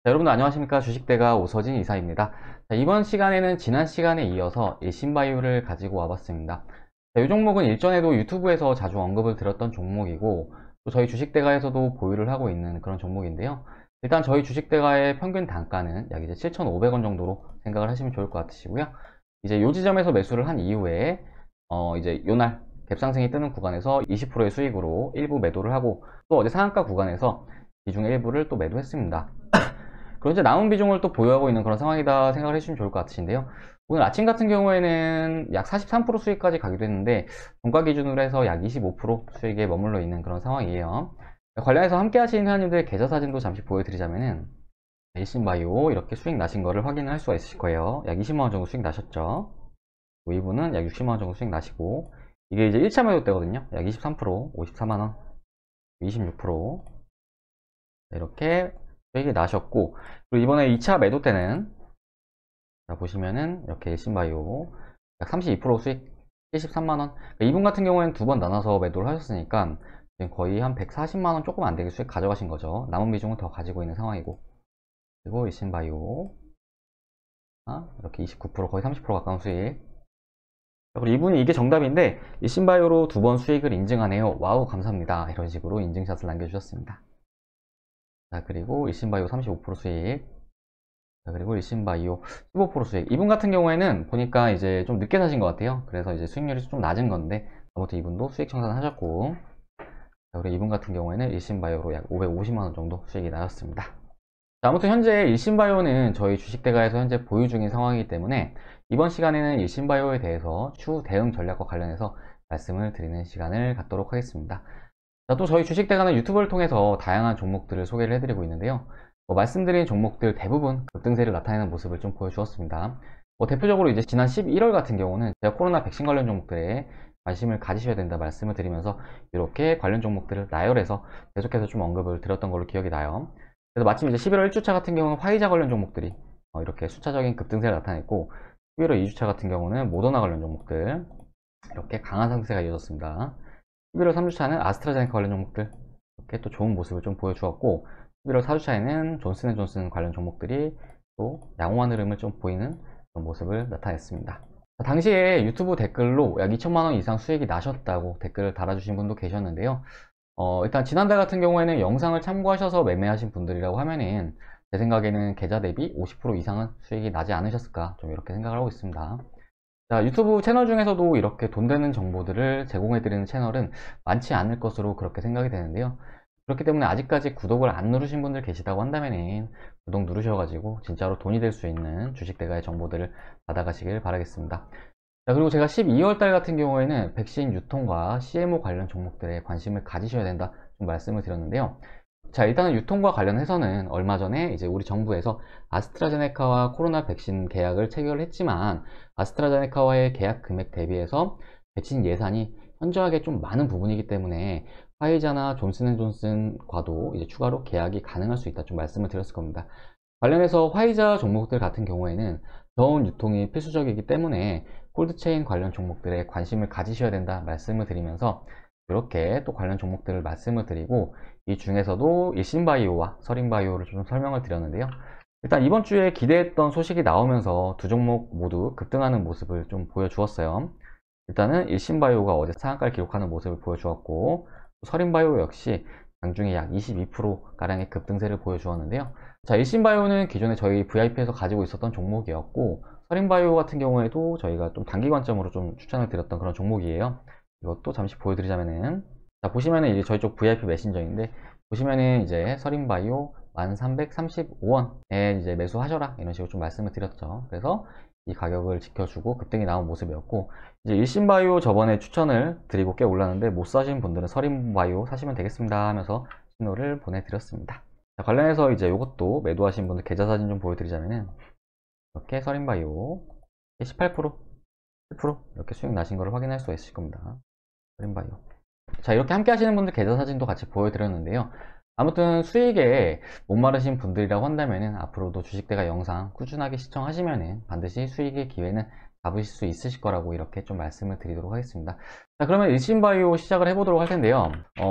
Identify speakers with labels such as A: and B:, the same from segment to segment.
A: 자, 여러분들 안녕하십니까. 주식대가 오서진 이사입니다. 자, 이번 시간에는 지난 시간에 이어서 일신바이오를 가지고 와봤습니다. 자, 이 종목은 일전에도 유튜브에서 자주 언급을 드렸던 종목이고 또 저희 주식대가에서도 보유를 하고 있는 그런 종목인데요. 일단 저희 주식대가의 평균 단가는 약 이제 7,500원 정도로 생각을 하시면 좋을 것 같으시고요. 이제 요 지점에서 매수를 한 이후에 이제 요날 갭상승이 뜨는 구간에서 20%의 수익으로 일부 매도를 하고 또 어제 상한가 구간에서 비중의 일부를 또 매도했습니다. 그리고 이제 남은 비중을 또 보유하고 있는 그런 상황이다 생각을 해주시면 좋을 것 같으신데요. 오늘 아침 같은 경우에는 약 43% 수익까지 가기도 했는데 종가 기준으로 해서 약 25% 수익에 머물러 있는 그런 상황이에요. 관련해서 함께 하시는 회원님들 계좌 사진도 잠시 보여드리자면은 일신바이오 이렇게 수익 나신 거를 확인할 수가 있으실 거예요. 약 20만원 정도 수익 나셨죠. 이분은 약 60만원 정도 수익 나시고 이게 이제 1차 매도 때거든요. 약 23%, 54만원, 26% 이렇게 수익이 나셨고, 그리고 이번에 2차 매도 때는 자, 보시면은 이렇게 일신바이오 약 32% 수익 73만원. 이분 같은 경우에는 두 번 나눠서 매도를 하셨으니까 지금 거의 한 140만원 조금 안 되게 수익 가져가신 거죠. 남은 비중은 더 가지고 있는 상황이고, 그리고 일신바이오 이렇게 29% 거의 30% 가까운 수익. 그리고 이분이 이게 정답인데 일신바이오로 두 번 수익을 인증하네요. 와우 감사합니다. 이런 식으로 인증샷을 남겨주셨습니다. 자, 그리고 일신바이오 35% 수익. 자, 그리고 일신바이오 15% 수익. 이분 같은 경우에는 보니까 이제 좀 늦게 사신 것 같아요. 그래서 이제 수익률이 좀 낮은 건데, 아무튼 이분도 수익 청산하셨고, 자, 그리고 이분 같은 경우에는 일신바이오로 약 550만원 정도 수익이 나셨습니다. 자, 아무튼 현재 일신바이오는 저희 주식대가에서 현재 보유 중인 상황이기 때문에 이번 시간에는 일신바이오에 대해서 추후 대응 전략과 관련해서 말씀을 드리는 시간을 갖도록 하겠습니다. 자, 또 저희 주식대가는 유튜브를 통해서 다양한 종목들을 소개를 해드리고 있는데요. 말씀드린 종목들 대부분 급등세를 나타내는 모습을 좀 보여주었습니다. 대표적으로 이제 지난 11월 같은 경우는 제가 코로나 백신 관련 종목들에 관심을 가지셔야 된다 말씀을 드리면서 이렇게 관련 종목들을 나열해서 계속해서 좀 언급을 드렸던 걸로 기억이 나요. 그래서 마침 이제 11월 1주차 같은 경우는 화이자 관련 종목들이 이렇게 수차적인 급등세를 나타냈고 11월 2주차 같은 경우는 모더나 관련 종목들 이렇게 강한 상승세가 이어졌습니다. 11월 3주차는 아스트라제네카 관련 종목들 이렇게 또 좋은 모습을 좀 보여주었고 11월 4주차에는 존슨앤존슨 관련 종목들이 또 양호한 흐름을 좀 보이는 그런 모습을 나타냈습니다. 당시에 유튜브 댓글로 약 2천만원 이상 수익이 나셨다고 댓글을 달아주신 분도 계셨는데요. 일단 지난달 같은 경우에는 영상을 참고하셔서 매매하신 분들이라고 하면은 제 생각에는 계좌 대비 50% 이상은 수익이 나지 않으셨을까 좀 이렇게 생각을 하고 있습니다. 자, 유튜브 채널 중에서도 이렇게 돈 되는 정보들을 제공해드리는 채널은 많지 않을 것으로 그렇게 생각이 되는데요. 그렇기 때문에 아직까지 구독을 안 누르신 분들 계시다고 한다면 구독 누르셔가지고 진짜로 돈이 될 수 있는 주식대가의 정보들을 받아가시길 바라겠습니다. 자, 그리고 제가 12월달 같은 경우에는 백신 유통과 CMO 관련 종목들에 관심을 가지셔야 된다 좀 말씀을 드렸는데요. 자, 일단은 유통과 관련해서는 얼마 전에 이제 우리 정부에서 아스트라제네카와 코로나 백신 계약을 체결했지만 아스트라제네카와의 계약 금액 대비해서 백신 예산이 현저하게 좀 많은 부분이기 때문에 화이자나 존슨앤존슨과도 이제 추가로 계약이 가능할 수 있다 좀 말씀을 드렸을 겁니다. 관련해서 화이자 종목들 같은 경우에는 저온 유통이 필수적이기 때문에 콜드체인 관련 종목들에 관심을 가지셔야 된다 말씀을 드리면서 이렇게 또 관련 종목들을 말씀을 드리고 이 중에서도 일신바이오와 서린바이오를 좀 설명을 드렸는데요. 일단 이번 주에 기대했던 소식이 나오면서 두 종목 모두 급등하는 모습을 좀 보여주었어요. 일단은 일신바이오가 어제 상한가를 기록하는 모습을 보여주었고 서린바이오 역시 장중에 약 22%가량의 급등세를 보여주었는데요. 자, 일신바이오는 기존에 저희 VIP에서 가지고 있었던 종목이었고 서린바이오 같은 경우에도 저희가 좀 단기 관점으로 좀 추천을 드렸던 그런 종목이에요. 이것도 잠시 보여드리자면은 자, 보시면은 이제 저희 쪽 VIP 메신저인데 보시면은 이제 서린바이오 1335원에 이제 매수하셔라 이런 식으로 좀 말씀을 드렸죠. 그래서 이 가격을 지켜주고 급등이 나온 모습이었고 이제 일신바이오 저번에 추천을 드리고 꽤 올랐는데 못 사신 분들은 서린바이오 사시면 되겠습니다 하면서 신호를 보내드렸습니다. 자, 관련해서 이제 이것도 매도하신 분들 계좌 사진 좀 보여드리자면은 이렇게 서린바이오 18% 7% 이렇게 수익 나신 거를 확인할 수가 있을 겁니다. 서린바이오. 자, 이렇게 함께 하시는 분들 계좌 사진도 같이 보여드렸는데요. 아무튼 수익에 목마르신 분들이라고 한다면은 앞으로도 주식대가 영상 꾸준하게 시청하시면은 반드시 수익의 기회는 잡으실 수 있으실 거라고 이렇게 좀 말씀을 드리도록 하겠습니다. 자, 그러면 일신바이오 시작을 해보도록 할 텐데요.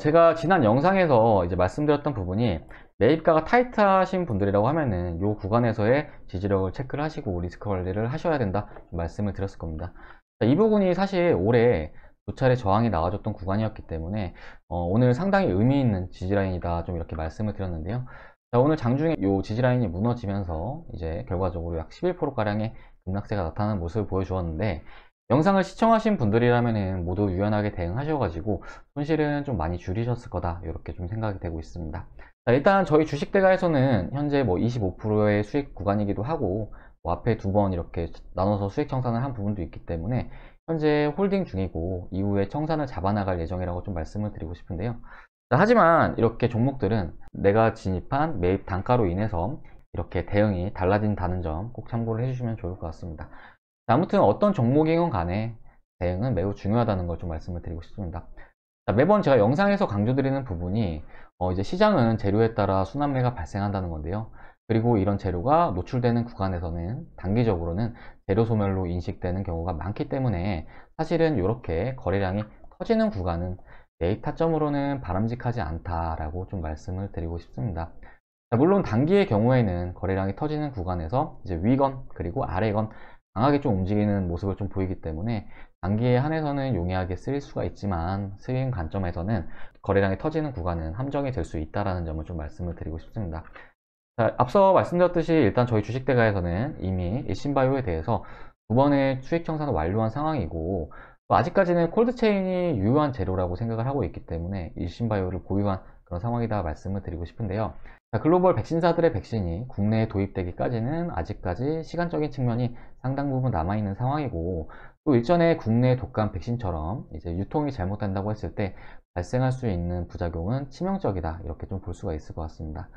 A: 제가 지난 영상에서 이제 말씀드렸던 부분이 매입가가 타이트하신 분들이라고 하면은 이 구간에서의 지지력을 체크를 하시고 리스크 관리를 하셔야 된다 말씀을 드렸을 겁니다. 자, 이 부분이 사실 올해 두 차례 저항이 나와줬던 구간이었기 때문에 오늘 상당히 의미 있는 지지라인이다 좀 이렇게 말씀을 드렸는데요. 자, 오늘 장중에 이 지지라인이 무너지면서 이제 결과적으로 약 11%가량의 급락세가 나타나는 모습을 보여주었는데, 영상을 시청하신 분들이라면 모두 유연하게 대응하셔가지고 손실은 좀 많이 줄이셨을 거다 이렇게 좀 생각이 되고 있습니다. 자, 일단 저희 주식대가에서는 현재 뭐 25%의 수익 구간이기도 하고 뭐 앞에 두 번 이렇게 나눠서 수익 청산을 한 부분도 있기 때문에 현재 홀딩 중이고 이후에 청산을 잡아나갈 예정이라고 좀 말씀을 드리고 싶은데요. 자, 하지만 이렇게 종목들은 내가 진입한 매입 단가로 인해서 이렇게 대응이 달라진다는 점 꼭 참고를 해주시면 좋을 것 같습니다. 자, 아무튼 어떤 종목이건 간에 대응은 매우 중요하다는 걸 좀 말씀을 드리고 싶습니다. 자, 매번 제가 영상에서 강조드리는 부분이 이제 시장은 재료에 따라 순환매가 발생한다는 건데요. 그리고 이런 재료가 노출되는 구간에서는 단기적으로는 재료 소멸로 인식되는 경우가 많기 때문에 사실은 이렇게 거래량이 터지는 구간은 매입 타점으로는 바람직하지 않다라고 좀 말씀을 드리고 싶습니다. 자, 물론 단기의 경우에는 거래량이 터지는 구간에서 이제 위건 그리고 아래건 강하게 좀 움직이는 모습을 좀 보이기 때문에 단기에 한해서는 용이하게 쓰일 수가 있지만 스윙 관점에서는 거래량이 터지는 구간은 함정이 될 수 있다는 점을 좀 말씀을 드리고 싶습니다. 자, 앞서 말씀드렸듯이 일단 저희 주식대가에서는 이미 일신바이오에 대해서 두 번의 수익 청산을 완료한 상황이고 아직까지는 콜드체인이 유효한 재료라고 생각을 하고 있기 때문에 일신바이오를 보유한 그런 상황이다 말씀을 드리고 싶은데요. 자, 글로벌 백신사들의 백신이 국내에 도입되기까지는 아직까지 시간적인 측면이 상당 부분 남아있는 상황이고 또 일전에 국내 독감 백신처럼 이제 유통이 잘못된다고 했을 때 발생할 수 있는 부작용은 치명적이다 이렇게 좀 볼 수가 있을 것 같습니다.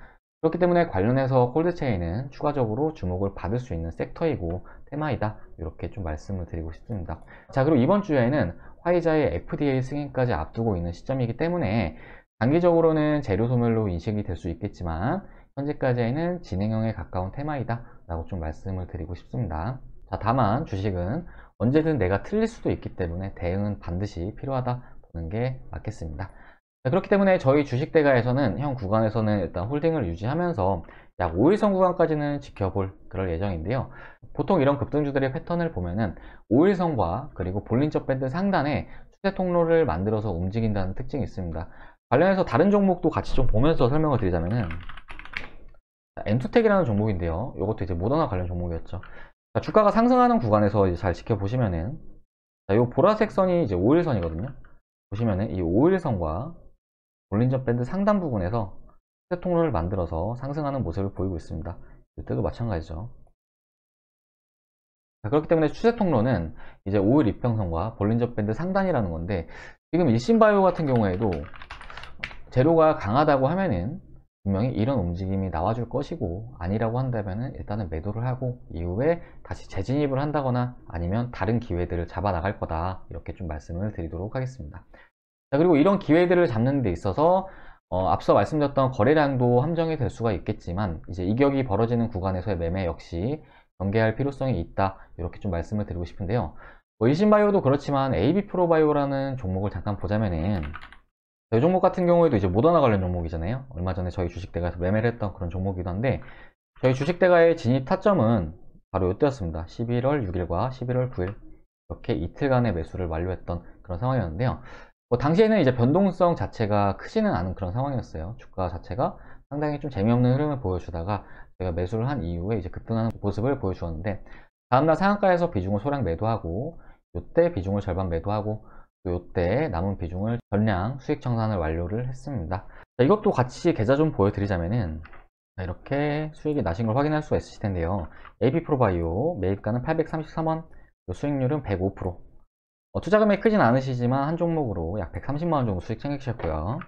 A: 그렇기 때문에 관련해서 콜드체인은 추가적으로 주목을 받을 수 있는 섹터이고 테마이다 이렇게 좀 말씀을 드리고 싶습니다. 자, 그리고 이번 주에는 화이자의 FDA 승인까지 앞두고 있는 시점이기 때문에 단기적으로는 재료 소멸로 인식이 될 수 있겠지만 현재까지는 진행형에 가까운 테마이다 라고 좀 말씀을 드리고 싶습니다. 자, 다만 주식은 언제든 내가 틀릴 수도 있기 때문에 대응은 반드시 필요하다 보는 게 맞겠습니다. 자, 그렇기 때문에 저희 주식대가에서는 현 구간에서는 일단 홀딩을 유지하면서 약 5일선 구간까지는 지켜볼 그럴 예정인데요. 보통 이런 급등주들의 패턴을 보면은 5일선과 그리고 볼린저 밴드 상단에 추세 통로를 만들어서 움직인다는 특징이 있습니다. 관련해서 다른 종목도 같이 좀 보면서 설명을 드리자면은 엔투텍이라는 종목인데요. 이것도 이제 모더나 관련 종목이었죠. 자, 주가가 상승하는 구간에서 이제 잘 지켜보시면은 자, 이 보라색 선이 이제 5일선이거든요. 보시면은 이 5일선과 볼린저 밴드 상단 부분에서 추세 통로를 만들어서 상승하는 모습을 보이고 있습니다. 이때도 마찬가지죠. 자, 그렇기 때문에 추세 통로는 이제 5일 이평선과 볼린저 밴드 상단이라는 건데 지금 일신바이오 같은 경우에도 재료가 강하다고 하면은 분명히 이런 움직임이 나와줄 것이고 아니라고 한다면은 일단은 매도를 하고 이후에 다시 재진입을 한다거나 아니면 다른 기회들을 잡아 나갈 거다 이렇게 좀 말씀을 드리도록 하겠습니다. 자, 그리고 이런 기회들을 잡는 데 있어서 앞서 말씀드렸던 거래량도 함정이 될 수가 있겠지만 이제 이격이 벌어지는 구간에서의 매매 역시 경계할 필요성이 있다 이렇게 좀 말씀을 드리고 싶은데요. 뭐 일신바이오도 그렇지만 AB프로바이오라는 종목을 잠깐 보자면은 이 종목 같은 경우에도 이제 모더나 관련 종목이잖아요. 얼마 전에 저희 주식대가에서 매매를 했던 그런 종목이기도 한데 저희 주식대가의 진입 타점은 바로 이때였습니다. 11월 6일과 11월 9일 이렇게 이틀간의 매수를 완료했던 그런 상황이었는데요. 뭐 당시에는 이제 변동성 자체가 크지는 않은 그런 상황이었어요. 주가 자체가 상당히 좀 재미없는 흐름을 보여주다가 제가 매수를 한 이후에 이제 급등하는 모습을 보여주었는데 다음날 상한가에서 비중을 소량 매도하고 이때 비중을 절반 매도하고 이때 남은 비중을 전량 수익 청산을 완료를 했습니다. 자, 이것도 같이 계좌 좀 보여드리자면은 이렇게 수익이 나신 걸 확인할 수가 있으실 텐데요. AB프로바이오 매입가는 833원, 수익률은 105%. 투자 금액이 크진 않으시지만 한 종목으로 약 130만원 정도 수익 챙기셨고요.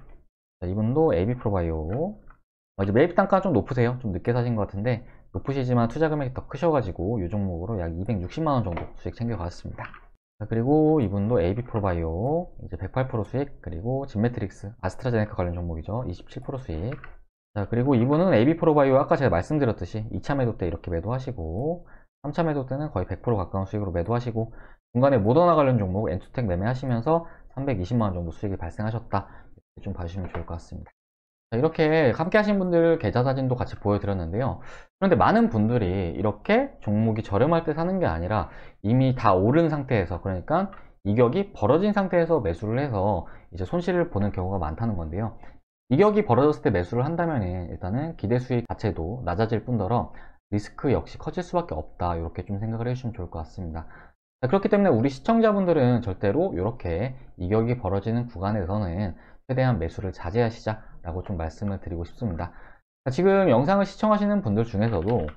A: 자, 이분도 AB프로바이오 이제 매입 단가 좀 높으세요. 좀 늦게 사신 것 같은데 높으시지만 투자 금액이 더 크셔가지고 이 종목으로 약 260만원 정도 수익 챙겨갔습니다. 자, 그리고 이분도 AB프로바이오 이제 108% 수익, 그리고 진매트릭스 아스트라제네카 관련 종목이죠. 27% 수익. 자, 그리고 이분은 AB프로바이오 아까 제가 말씀드렸듯이 2차 매도 때 이렇게 매도하시고 3차 매도 때는 거의 100% 가까운 수익으로 매도하시고, 중간에 모더나 관련 종목 엔투텍 매매하시면서 320만원 정도 수익이 발생하셨다. 이렇게 좀 봐주시면 좋을 것 같습니다. 자, 이렇게 함께 하신 분들 계좌 사진도 같이 보여드렸는데요. 그런데 많은 분들이 이렇게 종목이 저렴할 때 사는 게 아니라 이미 다 오른 상태에서, 그러니까 이격이 벌어진 상태에서 매수를 해서 이제 손실을 보는 경우가 많다는 건데요. 이격이 벌어졌을 때 매수를 한다면 일단은 기대 수익 자체도 낮아질 뿐더러 리스크 역시 커질 수밖에 없다. 이렇게 좀 생각을 해주시면 좋을 것 같습니다. 자, 그렇기 때문에 우리 시청자분들은 절대로 이렇게 이격이 벌어지는 구간에서는 최대한 매수를 자제하시자라고 좀 말씀을 드리고 싶습니다. 자, 지금 영상을 시청하시는 분들 중에서도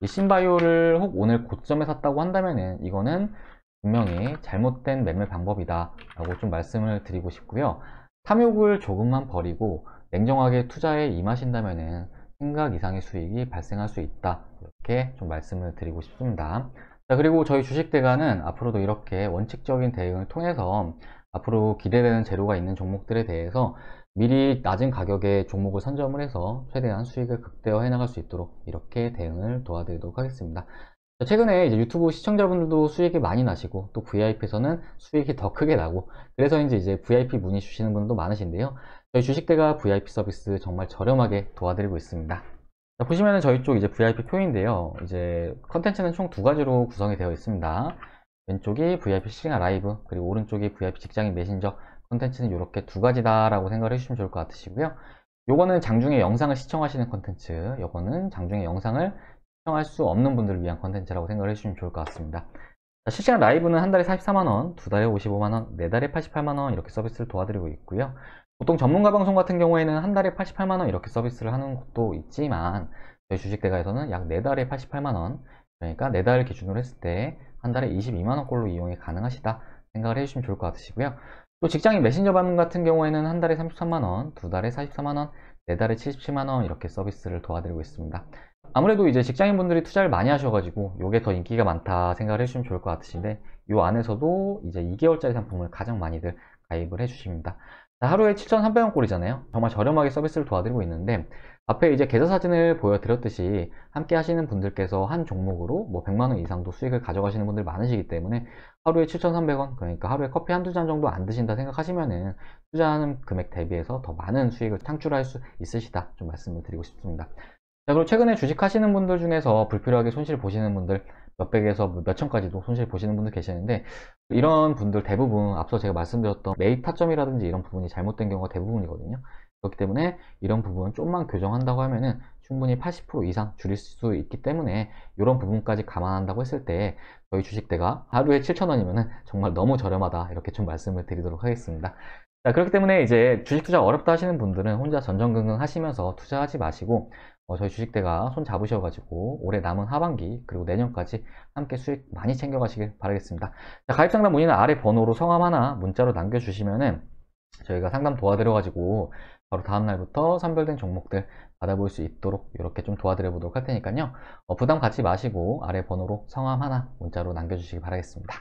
A: 이 신바이오를 혹 오늘 고점에 샀다고 한다면은 이거는 분명히 잘못된 매매 방법이다 라고 좀 말씀을 드리고 싶고요. 탐욕을 조금만 버리고 냉정하게 투자에 임하신다면은 생각 이상의 수익이 발생할 수 있다, 이렇게 좀 말씀을 드리고 싶습니다. 자, 그리고 저희 주식대가는 앞으로도 이렇게 원칙적인 대응을 통해서 앞으로 기대되는 재료가 있는 종목들에 대해서 미리 낮은 가격에 종목을 선점을 해서 최대한 수익을 극대화해 나갈 수 있도록 이렇게 대응을 도와드리도록 하겠습니다. 최근에 이제 유튜브 시청자분들도 수익이 많이 나시고, 또 VIP에서는 수익이 더 크게 나고, 그래서 이제 VIP 문의 주시는 분도 많으신데요. 저희 주식대가 VIP 서비스 정말 저렴하게 도와드리고 있습니다. 자, 보시면은 저희 쪽 이제 VIP 표인데요. 이제 컨텐츠는 총 두 가지로 구성이 되어 있습니다. 왼쪽이 VIP 실시간 라이브, 그리고 오른쪽이 VIP 직장인 메신저. 컨텐츠는 이렇게 두 가지다라고 생각을 해주시면 좋을 것 같으시고요. 요거는 장중에 영상을 시청하시는 컨텐츠, 요거는 장중에 영상을 시청할 수 없는 분들을 위한 컨텐츠라고 생각을 해주시면 좋을 것 같습니다. 자, 실시간 라이브는 한 달에 44만원, 두 달에 55만원, 네 달에 88만원 이렇게 서비스를 도와드리고 있고요. 보통 전문가 방송 같은 경우에는 한 달에 88만원 이렇게 서비스를 하는 곳도 있지만, 저희 주식대가에서는 약 4달에 88만원, 그러니까 4달 기준으로 했을 때 한 달에 22만원꼴로 이용이 가능하시다 생각을 해주시면 좋을 것 같으시고요. 또 직장인 메신저 반응 같은 경우에는 한 달에 33만원, 두 달에 44만원, 네 달에 77만원 이렇게 서비스를 도와드리고 있습니다. 아무래도 이제 직장인분들이 투자를 많이 하셔가지고 요게 더 인기가 많다 생각을 해주시면 좋을 것 같으신데, 요 안에서도 이제 2개월짜리 상품을 가장 많이들 가입을 해주십니다. 하루에 7,300원 꼴이잖아요. 정말 저렴하게 서비스를 도와드리고 있는데, 앞에 이제 계좌 사진을 보여드렸듯이 함께 하시는 분들께서 한 종목으로 뭐 100만원 이상도 수익을 가져가시는 분들 많으시기 때문에 하루에 7,300원, 그러니까 하루에 커피 한두 잔 정도 안 드신다 생각하시면은 투자하는 금액 대비해서 더 많은 수익을 창출할 수 있으시다 좀 말씀을 드리고 싶습니다. 자, 그리고 최근에 주식 하시는 분들 중에서 불필요하게 손실 보시는 분들, 몇백에서 몇천까지도 손실 보시는 분들 계시는데, 이런 분들 대부분 앞서 제가 말씀드렸던 매입 타점이라든지 이런 부분이 잘못된 경우가 대부분이거든요. 그렇기 때문에 이런 부분 좀만 교정한다고 하면은 충분히 80% 이상 줄일 수 있기 때문에, 이런 부분까지 감안한다고 했을 때 저희 주식대가 하루에 7,000원이면은 정말 너무 저렴하다 이렇게 좀 말씀을 드리도록 하겠습니다. 자, 그렇기 때문에 이제 주식 투자 어렵다 하시는 분들은 혼자 전전긍긍 하시면서 투자하지 마시고, 저희 주식대가 손 잡으셔가지고 올해 남은 하반기 그리고 내년까지 함께 수익 많이 챙겨가시길 바라겠습니다. 자, 가입상담 문의는 아래 번호로 성함 하나 문자로 남겨주시면은 저희가 상담 도와드려가지고 바로 다음날부터 선별된 종목들 받아볼 수 있도록 이렇게 좀 도와드려 보도록 할 테니까요. 부담 갖지 마시고 아래 번호로 성함 하나 문자로 남겨주시기 바라겠습니다.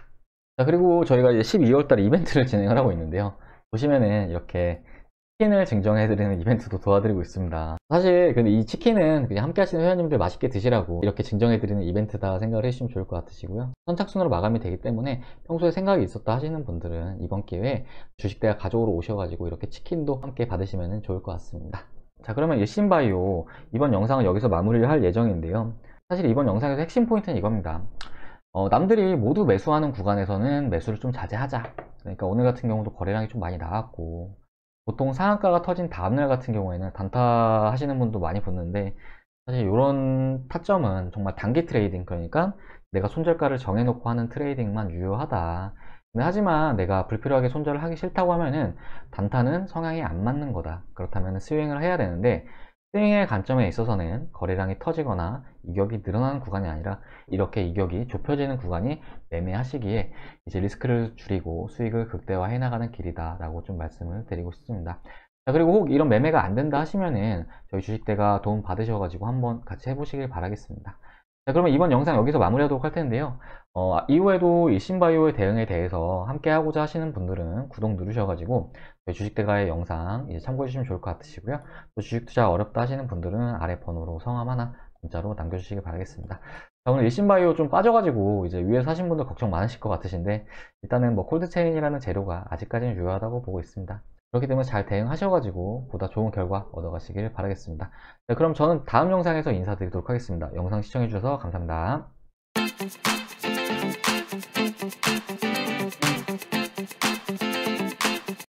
A: 자, 그리고 저희가 이제 12월달에 이벤트를 진행을 하고 있는데요. 보시면은 이렇게 치킨을 증정해드리는 이벤트도 도와드리고 있습니다. 사실 근데 이 치킨은 그냥 함께 하시는 회원님들 맛있게 드시라고 이렇게 증정해드리는 이벤트다 생각을 해주시면 좋을 것 같으시고요. 선착순으로 마감이 되기 때문에 평소에 생각이 있었다 하시는 분들은 이번 기회에 주식대가 가족으로 오셔가지고 이렇게 치킨도 함께 받으시면 좋을 것 같습니다. 자, 그러면 일신바이오 이번 영상은 여기서 마무리를 할 예정인데요. 사실 이번 영상에서 핵심 포인트는 이겁니다. 남들이 모두 매수하는 구간에서는 매수를 좀 자제하자. 그러니까 오늘 같은 경우도 거래량이 좀 많이 나왔고, 보통 상한가가 터진 다음날 같은 경우에는 단타 하시는 분도 많이 붙는데, 사실 이런 타점은 정말 단기 트레이딩, 그러니까 내가 손절가를 정해놓고 하는 트레이딩만 유효하다. 근데 하지만 내가 불필요하게 손절을 하기 싫다고 하면은 단타는 성향이 안 맞는 거다. 그렇다면 스윙을 해야 되는데, 스윙의 관점에 있어서는 거래량이 터지거나 이격이 늘어나는 구간이 아니라 이렇게 이격이 좁혀지는 구간이 매매하시기에 이제 리스크를 줄이고 수익을 극대화해 나가는 길이다 라고 좀 말씀을 드리고 싶습니다. 자, 그리고 혹 이런 매매가 안 된다 하시면은 저희 주식대가 도움 받으셔가지고 한번 같이 해보시길 바라겠습니다. 자, 그러면 이번 영상 여기서 마무리하도록 할 텐데요. 이후에도 일신바이오의 대응에 대해서 함께 하고자 하시는 분들은 구독 누르셔가지고 저희 주식대가의 영상 이제 참고해 주시면 좋을 것 같으시고요. 또 주식 투자 어렵다 하시는 분들은 아래 번호로 성함 하나 문자로 남겨주시기 바라겠습니다. 자, 오늘 일신바이오 좀 빠져가지고 이제 위에서 하신 분들 걱정 많으실 것 같으신데, 일단은 뭐 콜드체인이라는 재료가 아직까지는 유효하다고 보고 있습니다. 그렇기 때문에 잘 대응하셔가지고 보다 좋은 결과 얻어가시길 바라겠습니다. 네, 그럼 저는 다음 영상에서 인사드리도록 하겠습니다. 영상 시청해주셔서 감사합니다.